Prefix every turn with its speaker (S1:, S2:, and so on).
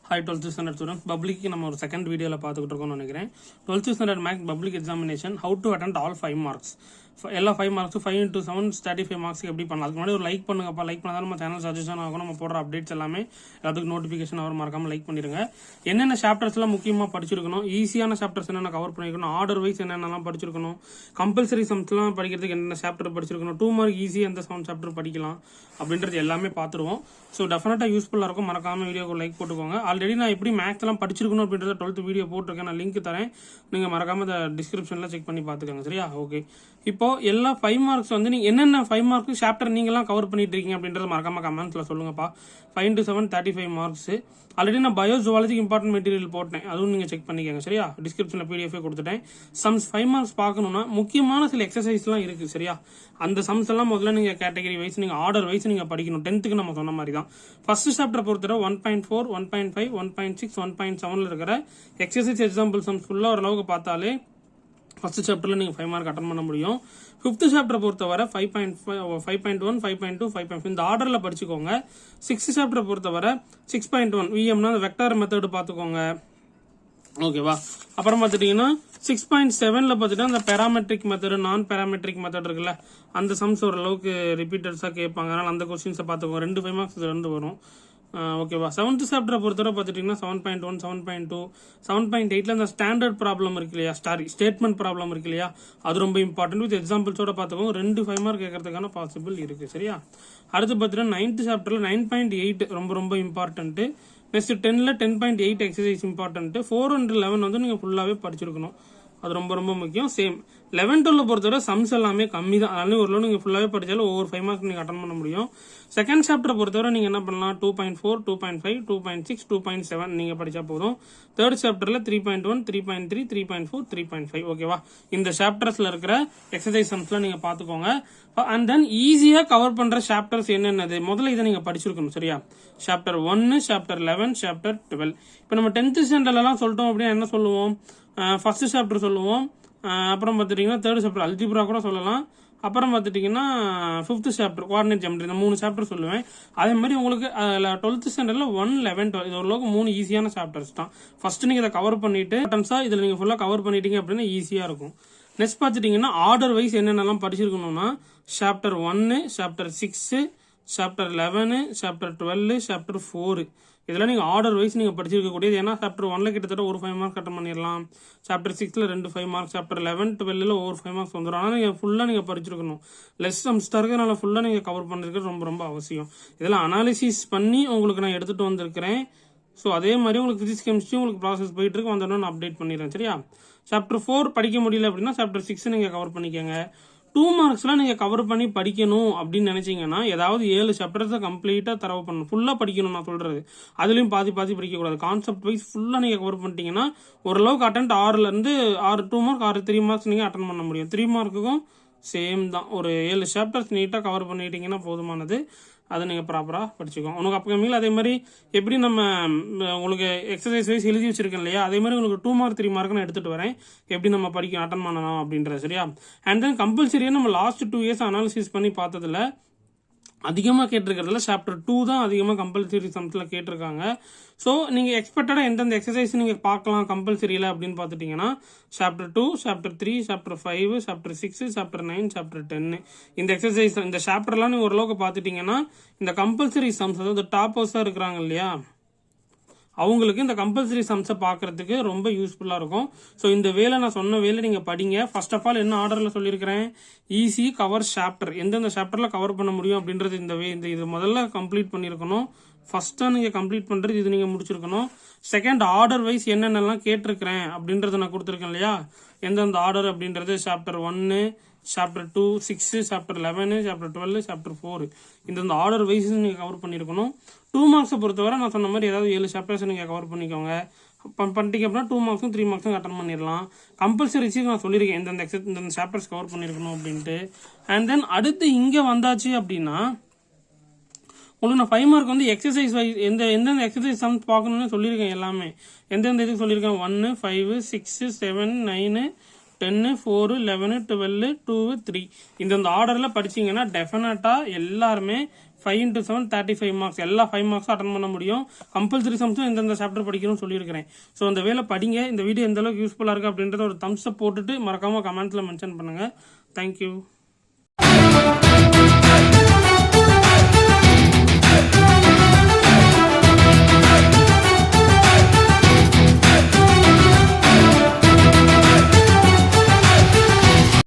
S1: Hi 12th standard students, public நம்ம ஒரு second வீடியோல பார்த்துக்கிட்டு இருக்கோம்னு நினைக்கிறேன். 12th standard math public examination how to attend all 5 marks. எல்லா 5 மார்க்ஸ் 5 into 7 35 மார்க்ஸ் எப்படி பண்ணலாம். அதுக்கு முன்னாடி ஒரு லைக் பண்ணுங்கப்பா. லைக் பண்ணாதான் நம்ம சேனல் சஜஷன் ஆகும். நம்ம போடுற அப்டேட்ஸ் எல்லாமே எல்லாத்துக்கும் நோட்டிஃபிகேஷன் வர மறக்காம லைக் பண்ணிருங்க. என்னென்ன சாப்டர்ஸ் எல்லாம் முக்கியமா படிச்சிருக்கணும், ஈஸியான சாப்டர்ஸ் என்னென்ன கவர் பண்ணிருக்கணும், ஆர்டர் வைஸ் என்னென்னலாம் படிச்சிருக்கணும், கம்பல்சரி சம்ஸ் எல்லாம் படிக்கிறதுக்கு என்னென்ன சாப்டர் படிச்சிருக்கணும், 2 மார்க் ஈஸி எந்த சம் சாப்டர் படிக்கலாம் அப்படின்றது எல்லாமே பார்த்துருவோம். ஸோ டெஃபினட்டா யூஸ்ஃபுல்லா இருக்கும். மறக்காம வீடியோக்கு லைக் போட்டுக்கோங்க. ஆல்ரெடி நான் எப்படி மேக்ஸ் எல்லாம் படிச்சிருக்கணும் அப்படின்றத 12th வீடியோ போட்டிருக்கேன். நான் லிங்க் தரேன், நீங்க மறக்காம டிஸ்கிரிப்ஷன்ல செக் பண்ணி பாத்துக்கோங்க. சரியா? ஓகே. இப்போ எல்லா 5 மார்க்ஸ் வந்து நீங்க என்னென்ன 5 மார்க் சாப்டர் நீங்க எல்லாம் கவர் பண்ணிட்டு இருக்கீங்க அப்படின்றத மறக்காம கமெண்ட்ஸ்ல சொல்லுங்கப்பா. 5 into 7 35 மார்க்ஸ். ஆல்ரெடி நான் பயோ ஜுவாலஜிக்கு இம்பார்ட்டன்ட் மெட்டீரியல் போட்டேன், அதுவும் நீங்க செக் பண்ணிக்கோங்க. சரியா? டிஸ்கிரிப்ஷன்ல பிடிஎஃப் கொடுத்துட்டேன். சம்ஸ் 5 மார்க்ஸ் பார்க்கணும்னா முக்கியமான சில எக்ஸசைஸ் எல்லாம் இருக்கு. சரியா? அந்த சம்ஸ் எல்லாம் முதல்ல நீங்க கேட்டகரி வைஸ் நீங்க ஆர்டர் வைஸ் நீங்க படிக்கணும். 10th நம்ம சொன்ன மாதிரி தான். ஃபர்ஸ்ட் சாப்டர் பொறுத்தவரை 1.4 1.5 1.6 1.7 இருக்கிற எக்ஸசைஸ் எக்ஸாம்பிள் சம்ஸ் ஃபுல்லா ஓரளவுக்கு பார்த்தாலே ஃபர்ஸ்ட் சாப்டர்ல நீங்க 5 மார்க் அட்டன் பண்ண முடியும். 5th சாப்டர் பொறுத்தவரை 5.5 5.1 5.2 5.5 இந்த ஆர்டர்ல படிச்சுக்கோங்க. 6th சாப்டர் பொறுத்தவரை 6.1 விஎம்னா வெக்டார் மெத்தட் பாத்துக்கோங்க. ஓகேவா? அப்புறம் பாத்துட்டீங்கன்னா 6.7ல பாத்துட்டா அந்த பேராமெட்ரிக் மெத்தட் நான் பேராமெட்ரிக் மெத்தட் இருக்குல்ல, அந்த சம்ஸ் ஓரளவுக்கு ரிப்பீட்டட்ஸா கேட்பாங்க. அதனால அந்த கொஸ்டின்ஸை பாத்துக்கோங்க. 2 5 மார்க்ஸ் வந்து வரும். ஓகேவா? 7th சாப்டர் பொறுத்தவரை பாத்துட்டீங்கன்னா 7.1 7.2 7.8ல அந்த ஸ்டாண்டர்ட் ப்ராப்ளம் இருக்கு இல்லையா, ஸ்டேட்மெண்ட் ப்ராப்ளம் இருக்கு இல்லையா, அது ரொம்ப இம்பார்ட்டன்ட். வித் எக்ஸாம்பிள்ஸோட பாத்துக்கோங்க. 2 5 மார்க் கேட்கறதுக்கான பாசிபிள் இருக்கு. சரியா? அடுத்து பாத்தீங்கன்னா 9th சாப்டர்ல 9.8 ரொம்ப ரொம்ப இம்பார்ட்டன்ட். நெக்ஸ்ட் 10ல 10.8 எக்ஸசைஸ் இம்பார்ட்டன்ட். 4 and 11 வந்து நீங்க ஃபுல்லாவே படிச்சிருக்கணும். அது ரொம்ப ரொம்ப முக்கியம். சேம் 11 12 பொறுத்தவரை சம்ஸ் எல்லாமே கம்மி தான். அதனால ஒரு நீங்க ஃபுல்லாவே படிச்சாலும் ஒவ்வொரு 5 மார்க் நீங்க அட்டன் பண்ண முடியும். செகண்ட் சாப்டர் பொறுத்தவரை நீங்க என்ன பண்ணலாம், 2.4 2.5 2.6 2.7 நீங்க படிச்சா போதும். தேர்ட் சாப்டர்ல 3.1 3.3 3.4 3.5 ஓகேவா? இந்த சாப்டர்ஸ்ல இருக்கிற எக்ஸசைஸ் சம்ஸ்ல நீங்க பாத்துக்கோங்க. அண்ட் தென் ஈஸியா கவர் பண்ற சாப்டர்ஸ் என்னென்னது முதல்ல இதை நீங்க படிச்சிருக்கணும். சரியா? Chapter 1 chapter 11 chapter 12. இப்ப நம்ம 10th ஸ்டாண்டர்ட்ல எல்லாம் சொல்லிட்டோம் அப்படின்னா என்ன சொல்லுவோம், ஃபர்ஸ்ட் சாப்டர் சொல்லுவோம். அப்புறம் பாத்துட்டீங்கன்னா தேர்ட் சாப்டர் அல்ஜிப்ரா கூட சொல்லலாம். அப்புறம் பாத்துட்டீங்கன்னா 5th சாப்டர் கோஆர்டினேட் ஜியோமெட்ரி, இந்த 3 சாப்டர் சொல்லுவேன். அதே மாதிரி உங்களுக்கு 12th ஸ்டாண்டர்ட்ல 1 11 12 இது ஓரளவுக்கு 3 ஈஸியான சாப்டர்ஸ் தான். ஃபர்ஸ்ட் நீங்க இதை கவர் பண்ணிட்டு இதுல நீங்க ஃபுல்லா கவர் பண்ணிட்டீங்க அப்படின்னா ஈஸியா இருக்கும். நெக்ஸ்ட் பாத்துட்டீங்கன்னா ஆர்டர் வைஸ் என்னென்னலாம் படிச்சிருக்கணும்னா chapter 1 chapter 6 chapter 11 chapter 12 chapter 4 இதெல்லாம் நீங்க ஆர்டர் வைஸ் நீங்க படிச்சிருக்க கூடியது. ஏன்னா சாப்டர் 1ல கிட்டத்தட்ட ஒரு 5 மார்க் அட்டன் பண்ணிடலாம். சாப்டர் 6ல 2 5 மார்க், சாப்டர் 11 12ல ஒரு 5 மார்க்ஸ் வந்துடும். ஆனா நீங்க ஃபுல்லா நீங்க படிச்சிருக்கணும். லெஸ் சம்ஸ் இருக்கறனால ஃபுல்லா நீங்க கவர் பண்ணிருக்கிறது ரொம்ப ரொம்ப அவசியம். இதெல்லாம் அனாலிசிஸ் பண்ணி உங்களுக்கு நான் எடுத்துட்டு வந்திருக்கிறேன். ஸோ அதே மாதிரி உங்களுக்கு பிசிக்ஸ் கெமிஸ்ட்ரி உங்களுக்கு ப்ராசஸ் போயிட்டு இருக்கு, வந்தோன்னு நான் அப்டேட் பண்ணிடுறேன். சரியா? சாப்டர் 4 படிக்க முடியல அப்படின்னா சாப்டர் 6 நீங்க கவர் பண்ணிக்கோங்க. 2 மார்க்ஸ்லாம் நீங்க கவர் பண்ணி படிக்கணும் அப்படின்னு நினைச்சீங்கன்னா ஏதாவது 7 சாப்டர்ஸை கம்ப்ளீட்டா தரவு பண்ணணும். ஃபுல்லா படிக்கணும் நான் சொல்றது. அதுலயும் பாதி பாதி படிக்க கூடாது. கான்செப்ட் வைஸ் ஃபுல்லா நீங்க கவர் பண்ணிட்டீங்கன்னா ஓரளவுக்கு அட்டென்ட் 6ல இருந்து 6 2 மார்க் 6 3 மார்க்ஸ் நீங்க அட்டன் பண்ண முடியும். 3 மார்க்குக்கும் சேம் தான். ஒரு 7 சாப்டர்ஸ் நீட்டா கவர் பண்ணிட்டீங்கன்னா போதுமானது. அதை நீங்க ப்ராப்பரா படிச்சுக்கோங்க. உனக்கு அப்கமிங்ல அதே மாதிரி எப்படி நம்ம உங்களுக்கு எக்ஸசைஸ் வைஸ் எழுதி வச்சிருக்கேன் இல்லையா, அதே மாதிரி உங்களுக்கு 2 மார்க் 3 மார்க் நான் எடுத்துட்டு வரேன், எப்படி நம்ம படிக்க அட்டன் பண்ணணும் அப்படின்றது. சரியா? அண்ட் தென் கம்பல்சரியா நம்ம லாஸ்ட் 2 இயர்ஸ் அனாலிசிஸ் பண்ணி பார்த்ததுல அதிகமா கேட்டிருக்கிறதுல சாப்டர் 2 தான் அதிகமா கம்பல்சரி சம்ஸ்ல கேட்டிருக்காங்க. ஸோ நீங்க எக்ஸ்பெக்டடா எந்தெந்த எக்ஸசைஸ் நீங்க பார்க்கலாம் கம்பல்சரியில அப்படின்னு பாத்துட்டீங்கன்னா chapter 2 chapter 3 chapter 5 chapter 6 chapter 9 chapter 10 இந்த எக்ஸசைஸ் இந்த சாப்டர்லாம் நீங்க ஓரளவுக்கு பாத்துட்டீங்கன்னா இந்த கம்பல்சரி சம்ஸ், அதாவது டாப்பர்ஸா இருக்கிறாங்க இல்லையா, அவங்களுக்கு இந்த கம்பல்சரி சம்ஸை பாக்குறதுக்கு ரொம்ப யூஸ்ஃபுல்லா இருக்கும். ஸோ இந்த வேலை நான் சொன்ன வேலை நீங்க படிங்க. ஃபர்ஸ்ட் ஆஃப் ஆல் என்ன ஆர்டர்ல சொல்லியிருக்கிறேன், ஈஸி கவர் சாப்டர், எந்தெந்த சாப்டர்ல கவர் பண்ண முடியும் அப்படின்றது இந்த இது முதல்ல கம்ப்ளீட் பண்ணிருக்கணும். ஃபர்ஸ்டா நீங்க கம்ப்ளீட் பண்றது இது நீங்க முடிச்சிருக்கணும். செகண்ட் ஆர்டர் வைஸ் என்னென்னலாம் கேட்டிருக்கிறேன் அப்படின்றத நான் கொடுத்துருக்கேன் இல்லையா, எந்தெந்த ஆர்டர் அப்படின்றது chapter 1 chapter 2 6 chapter 11 chapter 12 chapter 4 இந்த ஆர்டர் வைஸ் நீங்க கவர் பண்ணிருக்கணும். 2 மார்க்ஸை பொறுத்தவரை நான் சொன்ன மாதிரி ஏதாவது 7 சாப்டர்ஸ் நீங்க கவர் பண்ணிக்கோங்க. பண்ணிட்டீங்க அப்படின்னா 2 மார்க்ஸும் 3 மார்க்ஸும் அட்டன் பண்ணிடலாம். கம்பல்சரி நான் சொல்லியிருக்கேன் இந்த சாப்டர்ஸ் கவர் பண்ணிருக்கணும் அப்படின்ட்டு. அண்ட் தென் அடுத்து இங்க வந்தாச்சு அப்படின்னா உங்களுக்கு நான் 5 மார்க் வந்து எக்ஸசைஸ் வைஸ் எந்தெந்த எக்ஸசைஸ் சம்ஸ் பார்க்கணும்னு சொல்லியிருக்கேன். எல்லாமே எந்தெந்த இதுக்கு சொல்லியிருக்கேன், 1 5 6 7 9 10 4 11 12 2 3 இந்த ஆர்டர்ல படிச்சீங்கன்னா டெஃபினட்டா எல்லாருமே 5 into 7 35 மார்க்ஸ், எல்லா 5 மார்க்ஸும் அட்டன் பண்ண முடியும். கம்பல்சரி சம்ஸும் எந்தெந்த சாப்டர் படிக்கணும்னு சொல்லியிருக்கிறேன். ஸோ அந்த வேலை படிங்க. இந்த வீடியோ எந்த அளவுக்கு யூஸ்ஃபுல்லாக இருக்குது அப்படின்றத ஒரு தம்ஸ் அப் போட்டுட்டு மறக்காமல் கமெண்ட்ஸில் மென்ஷன் பண்ணுங்கள். தேங்க்யூ.